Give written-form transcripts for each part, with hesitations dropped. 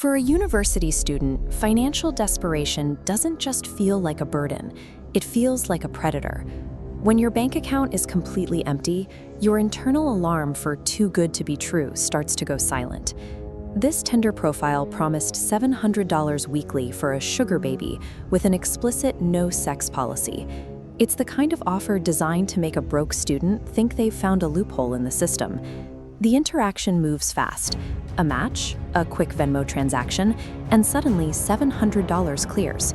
For a university student, financial desperation doesn't just feel like a burden, it feels like a predator. When your bank account is completely empty, your internal alarm for too good to be true starts to go silent. This Tinder profile promised $700 weekly for a sugar baby with an explicit no-sex policy. It's the kind of offer designed to make a broke student think they've found a loophole in the system. The interaction moves fast. A match, a quick Venmo transaction, and suddenly $700 clears.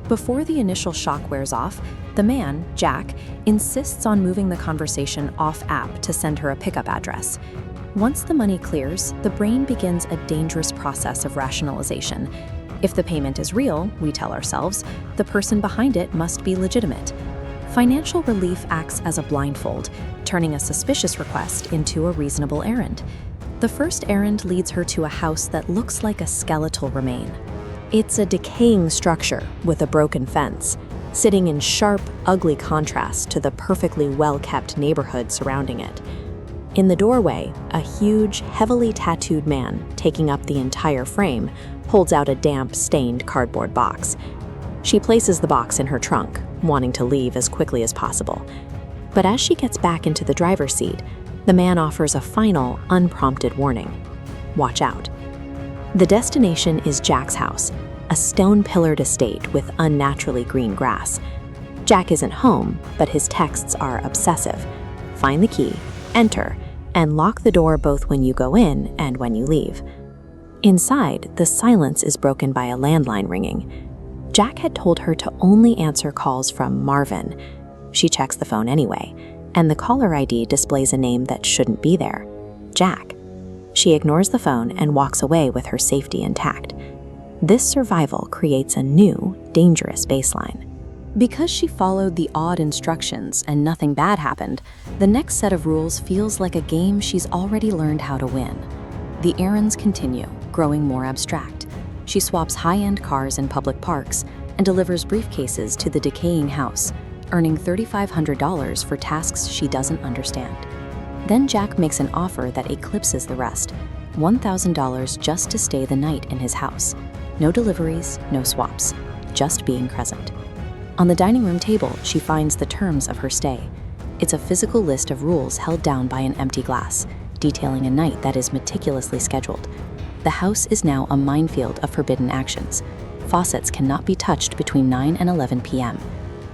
Before the initial shock wears off, the man, Jack, insists on moving the conversation off-app to send her a pickup address. Once the money clears, the brain begins a dangerous process of rationalization. If the payment is real, we tell ourselves, the person behind it must be legitimate. Financial relief acts as a blindfold, turning a suspicious request into a reasonable errand. The first errand leads her to a house that looks like a skeletal remain. It's a decaying structure with a broken fence, sitting in sharp, ugly contrast to the perfectly well-kept neighborhood surrounding it. In the doorway, a huge, heavily tattooed man, taking up the entire frame, holds out a damp, stained cardboard box. She places the box in her trunk, wanting to leave as quickly as possible. But as she gets back into the driver's seat, the man offers a final, unprompted warning. Watch out. The destination is Jack's house, a stone-pillared estate with unnaturally green grass. Jack isn't home, but his texts are obsessive. Find the key, enter, and lock the door both when you go in and when you leave. Inside, the silence is broken by a landline ringing. Jack had told her to only answer calls from Marvin. She checks the phone anyway, and the caller ID displays a name that shouldn't be there, Jack. She ignores the phone and walks away with her safety intact. This survival creates a new, dangerous baseline. Because she followed the odd instructions and nothing bad happened, the next set of rules feels like a game she's already learned how to win. The errands continue, growing more abstract. She swaps high-end cars in public parks and delivers briefcases to the decaying house, earning $3,500 for tasks she doesn't understand. Then Jack makes an offer that eclipses the rest, $1,000 just to stay the night in his house. No deliveries, no swaps, just being present. On the dining room table, she finds the terms of her stay. It's a physical list of rules held down by an empty glass, detailing a night that is meticulously scheduled. The house is now a minefield of forbidden actions. Faucets cannot be touched between 9 and 11 p.m.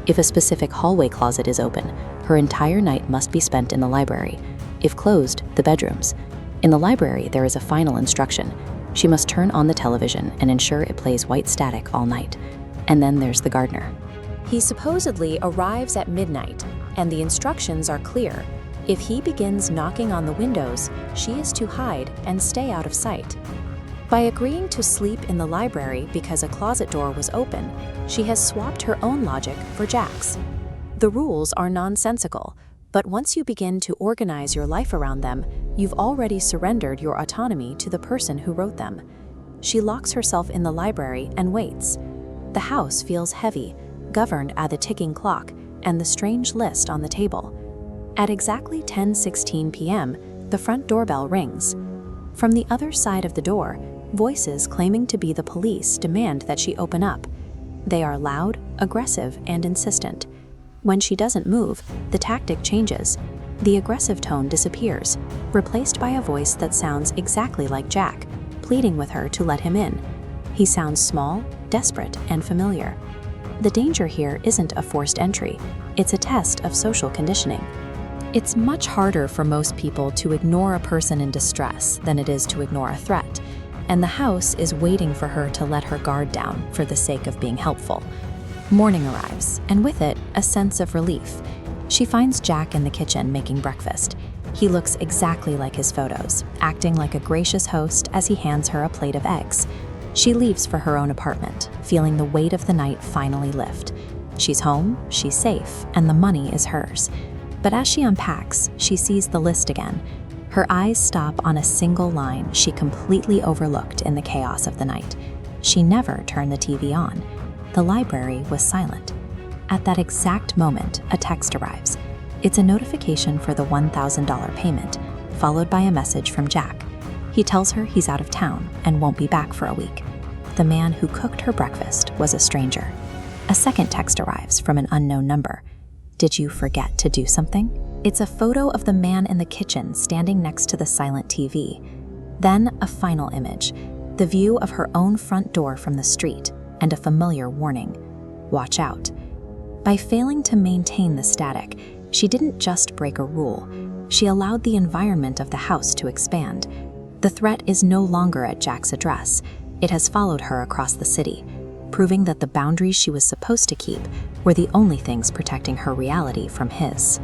If a specific hallway closet is open, her entire night must be spent in the library. If closed, the bedrooms. In the library, there is a final instruction. She must turn on the television and ensure it plays white static all night. And then there's the gardener. He supposedly arrives at midnight, and the instructions are clear. If he begins knocking on the windows, she is to hide and stay out of sight. By agreeing to sleep in the library because a closet door was open, she has swapped her own logic for Jack's. The rules are nonsensical, but once you begin to organize your life around them, you've already surrendered your autonomy to the person who wrote them. She locks herself in the library and waits. The house feels heavy, governed by the ticking clock and the strange list on the table. At exactly 10:16 p.m., the front doorbell rings. From the other side of the door, voices claiming to be the police demand that she open up. They are loud, aggressive, and insistent. When she doesn't move, the tactic changes. The aggressive tone disappears, replaced by a voice that sounds exactly like Jack, pleading with her to let him in. He sounds small, desperate, and familiar. The danger here isn't a forced entry, it's a test of social conditioning. It's much harder for most people to ignore a person in distress than it is to ignore a threat, and the house is waiting for her to let her guard down for the sake of being helpful. Morning arrives, and with it, a sense of relief. She finds Jack in the kitchen making breakfast. He looks exactly like his photos, acting like a gracious host as he hands her a plate of eggs. She leaves for her own apartment, feeling the weight of the night finally lift. She's home, she's safe, and the money is hers. But as she unpacks, she sees the list again. Her eyes stop on a single line she completely overlooked in the chaos of the night. She never turned the TV on. The library was silent. At that exact moment, a text arrives. It's a notification for the $1,000 payment, followed by a message from Jack. He tells her he's out of town and won't be back for a week. The man who cooked her breakfast was a stranger. A second text arrives from an unknown number. Did you forget to do something? It's a photo of the man in the kitchen standing next to the silent TV. Then a final image, the view of her own front door from the street, and a familiar warning: watch out. By failing to maintain the static, she didn't just break a rule, she allowed the environment of the house to expand. The threat is no longer at Jack's address. It has followed her across the city, proving that the boundaries she was supposed to keep were the only things protecting her reality from his.